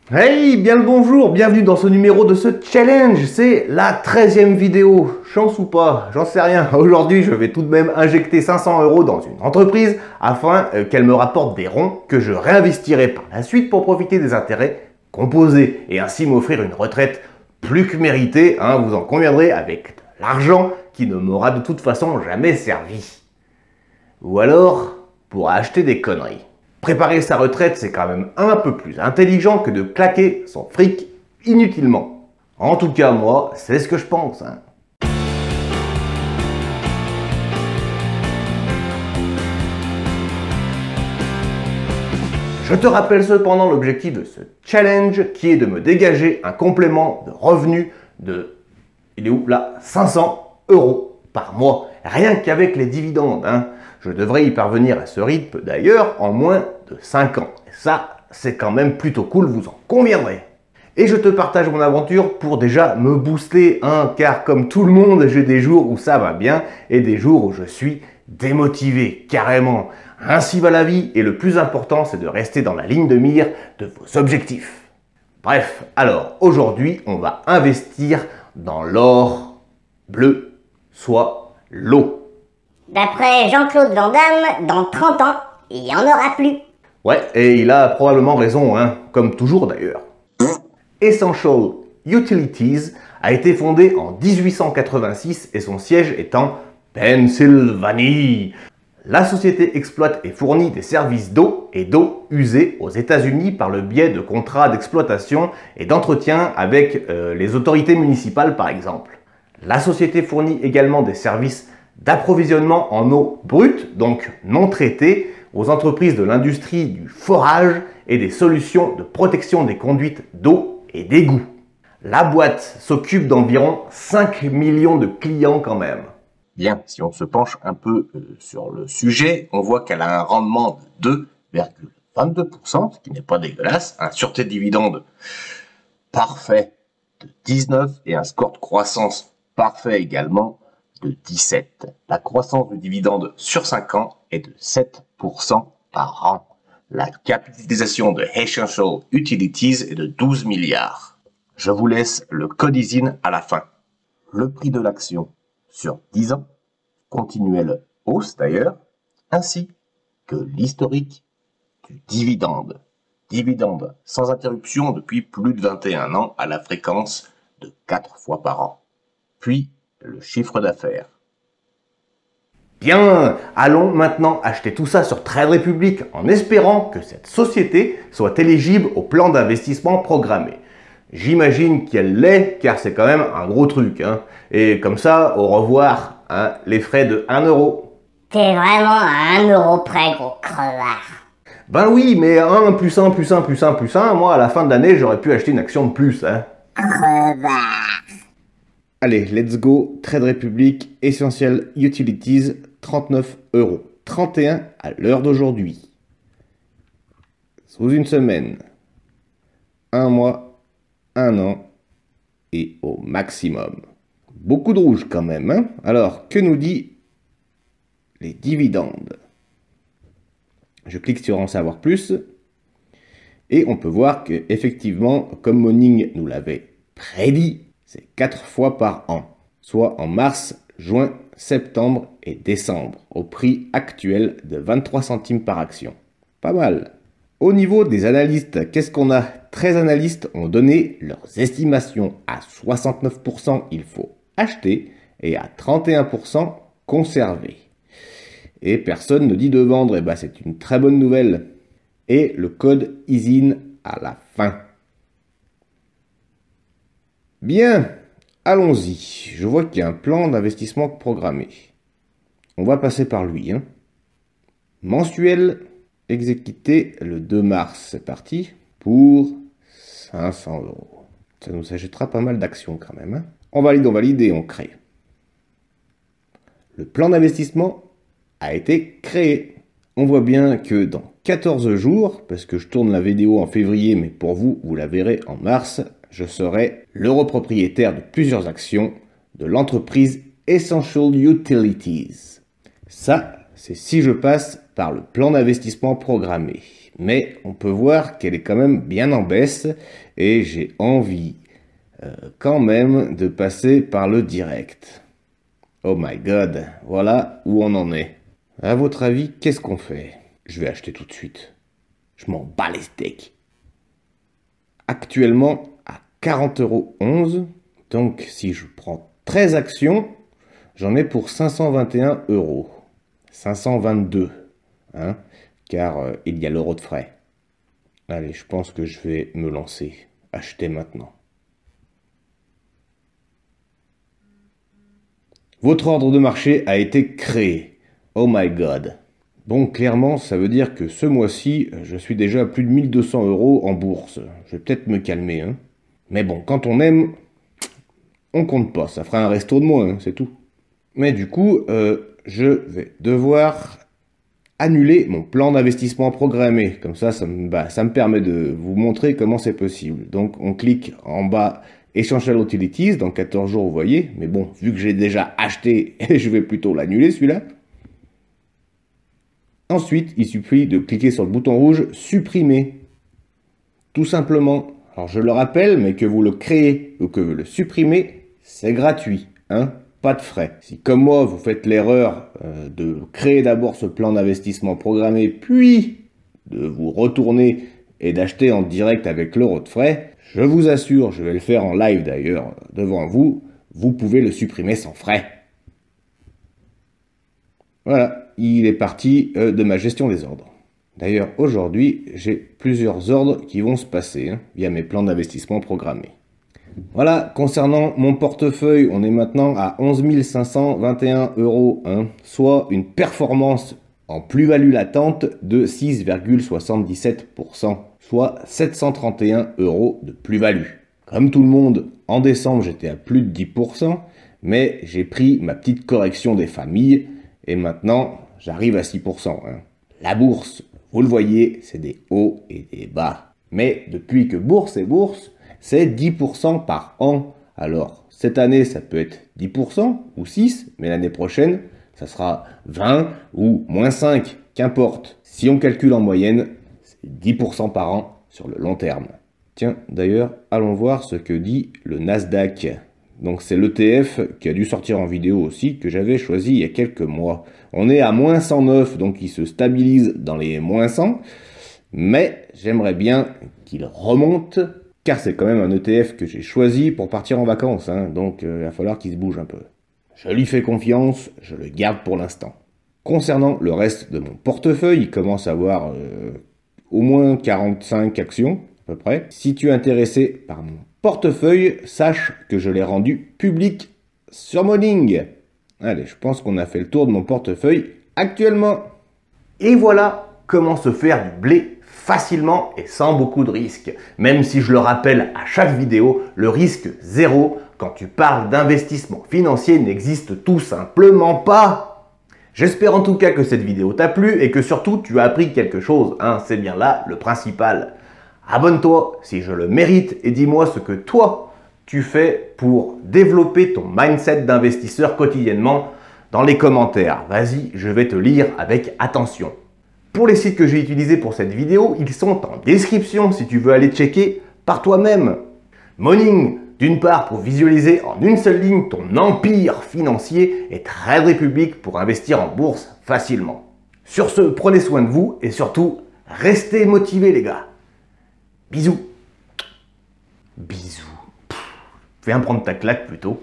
Hey, bien le bonjour, bienvenue dans ce numéro de ce challenge, c'est la 13e vidéo. Chance ou pas, j'en sais rien. Aujourd'hui, je vais tout de même injecter 500 € dans une entreprise afin qu'elle me rapporte des ronds que je réinvestirai par la suite pour profiter des intérêts composés et ainsi m'offrir une retraite plus que méritée, hein, vous en conviendrez, avec de l'argent qui ne m'aura de toute façon jamais servi. Ou alors, pour acheter des conneries. Préparer sa retraite, c'est quand même un peu plus intelligent que de claquer son fric inutilement. En tout cas, moi, c'est ce que je pense. Je te rappelle cependant l'objectif de ce challenge qui est de me dégager un complément de revenu de, il est où là, 500 € par mois. Rien qu'avec les dividendes. Je devrais y parvenir à ce rythme d'ailleurs en moins de 5 ans. Et ça, c'est quand même plutôt cool, vous en conviendrez. Et je te partage mon aventure pour déjà me booster, car comme tout le monde, j'ai des jours où ça va bien et des jours où je suis démotivé, carrément. Ainsi va la vie et le plus important, c'est de rester dans la ligne de mire de vos objectifs. Bref, alors aujourd'hui, on va investir dans l'or bleu, soit l'eau. D'après Jean-Claude Van Damme, dans 30 ans, il n'y en aura plus. Ouais, et il a probablement raison, comme toujours d'ailleurs. Essential Utilities a été fondé en 1886 et son siège est en Pennsylvanie. La société exploite et fournit des services d'eau et d'eau usée aux États-Unis par le biais de contrats d'exploitation et d'entretien avec les autorités municipales par exemple. La société fournit également des services d'approvisionnement en eau brute, donc non traitée, aux entreprises de l'industrie du forage et des solutions de protection des conduites d'eau et d'égouts. La boîte s'occupe d'environ 5 millions de clients quand même. Bien, si on se penche un peu sur le sujet, on voit qu'elle a un rendement de 2,22%, ce qui n'est pas dégueulasse, un sûreté de dividende parfait de 19 et un score de croissance parfait également de 17. La croissance du dividende sur 5 ans est de 7% par an. La capitalisation de Essential Utilities est de 12 milliards. Je vous laisse le code ISIN à la fin. Le prix de l'action sur 10 ans, continuelle hausse d'ailleurs, ainsi que l'historique du dividende. Dividende sans interruption depuis plus de 21 ans à la fréquence de 4 fois par an. Puis le chiffre d'affaires. Bien, allons maintenant acheter tout ça sur Trade Republic en espérant que cette société soit éligible au plan d'investissement programmé. J'imagine qu'elle l'est car c'est quand même un gros truc. Et comme ça, au revoir, les frais de 1 €. T'es vraiment à 1 € près, gros crevard. Ben oui, mais 1 plus 1 plus 1 plus 1 plus 1, moi à la fin de l'année j'aurais pu acheter une action de plus. Crevard. Allez, let's go, Trade Republic, Essential Utilities, 39 €. 31 à l'heure d'aujourd'hui. Sous une semaine. 1 mois, 1 an et au maximum. Beaucoup de rouge quand même. Alors, que nous dit les dividendes? Je clique sur en savoir plus. Et on peut voir que effectivement, comme Morning nous l'avait prédit, c'est 4 fois par an, soit en mars, juin, septembre et décembre, au prix actuel de 23 centimes par action. Pas mal. Au niveau des analystes, qu'est-ce qu'on a? 13 analystes ont donné leurs estimations. À 69%, il faut acheter et à 31%, conserver. Et personne ne dit de vendre, et c'est une très bonne nouvelle. Et le code ISIN à la fin. Bien, allons-y. Je vois qu'il y a un plan d'investissement programmé. On va passer par lui. Mensuel exécuté le 2 mars. C'est parti pour 500 €. Ça nous achètera pas mal d'actions quand même. On valide et on crée. Le plan d'investissement a été créé. On voit bien que dans 14 jours, parce que je tourne la vidéo en février, mais pour vous, vous la verrez en mars, je serai l'europropriétaire de plusieurs actions de l'entreprise Essential Utilities. Ça, c'est si je passe par le plan d'investissement programmé. Mais on peut voir qu'elle est quand même bien en baisse et j'ai envie quand même de passer par le direct. Oh my god, voilà où on en est. À votre avis, qu'est-ce qu'on fait? Je vais acheter tout de suite. Je m'en bats les steaks. Actuellement à 40,11 €. Donc si je prends 13 actions, j'en ai pour 521 €. 522, hein, car il y a l'euro de frais. Allez, je pense que je vais me lancer. Acheter maintenant. Votre ordre de marché a été créé. Oh my god. Bon, clairement, ça veut dire que ce mois-ci, je suis déjà à plus de 1200 € en bourse. Je vais peut-être me calmer, hein. Mais bon, quand on aime, on compte pas. Ça fera un resto de moins, hein, c'est tout. Mais du coup, je vais devoir annuler mon plan d'investissement programmé. Comme ça, ça me permet de vous montrer comment c'est possible. Donc, on clique en bas Essential Utilities. Dans 14 jours, vous voyez. Mais bon, vu que j'ai déjà acheté, je vais plutôt l'annuler, celui-là. Ensuite, il suffit de cliquer sur le bouton rouge « Supprimer ». Tout simplement. Alors, je le rappelle, mais que vous le créez ou que vous le supprimez, c'est gratuit, hein, pas de frais. Si, comme moi, vous faites l'erreur de créer d'abord ce plan d'investissement programmé, puis de vous retourner et d'acheter en direct avec l'euro de frais, je vous assure, je vais le faire en live d'ailleurs devant vous, vous pouvez le supprimer sans frais. Voilà, il est parti de ma gestion des ordres. D'ailleurs, aujourd'hui, j'ai plusieurs ordres qui vont se passer via mes plans d'investissement programmés. Voilà, concernant mon portefeuille, on est maintenant à 11 521 €, soit une performance en plus-value latente de 6,77%, soit 731 € de plus-value. Comme tout le monde, en décembre, j'étais à plus de 10%, mais j'ai pris ma petite correction des familles, et maintenant, j'arrive à 6%. La bourse, vous le voyez, c'est des hauts et des bas. Mais depuis que bourse est bourse, c'est 10% par an. Alors, cette année, ça peut être 10% ou 6%, mais l'année prochaine, ça sera 20 ou moins 5, qu'importe. Si on calcule en moyenne, c'est 10% par an sur le long terme. Tiens, d'ailleurs, allons voir ce que dit le Nasdaq. Donc c'est l'ETF qui a dû sortir en vidéo aussi, que j'avais choisi il y a quelques mois. On est à moins 109, donc il se stabilise dans les moins 100. Mais j'aimerais bien qu'il remonte, car c'est quand même un ETF que j'ai choisi pour partir en vacances. Donc il va falloir qu'il se bouge un peu. Je lui fais confiance, je le garde pour l'instant. Concernant le reste de mon portefeuille, il commence à avoir au moins 45 actions, à peu près. Si tu es intéressé par mon portefeuille, sache que je l'ai rendu public sur Morning. Allez, je pense qu'on a fait le tour de mon portefeuille actuellement. Et voilà comment se faire du blé facilement et sans beaucoup de risques. Même si je le rappelle à chaque vidéo, le risque zéro quand tu parles d'investissement financier n'existe tout simplement pas. J'espère en tout cas que cette vidéo t'a plu et que surtout tu as appris quelque chose. C'est bien là le principal. Abonne-toi si je le mérite et dis-moi ce que toi tu fais pour développer ton mindset d'investisseur quotidiennement dans les commentaires. Vas-y, je vais te lire avec attention. Pour les sites que j'ai utilisés pour cette vidéo, ils sont en description si tu veux aller checker par toi-même. Morning, d'une part pour visualiser en une seule ligne ton empire financier et Trade Republic pour investir en bourse facilement. Sur ce, prenez soin de vous et surtout, restez motivés les gars. Bisous. Bisous. Viens prendre ta claque plutôt.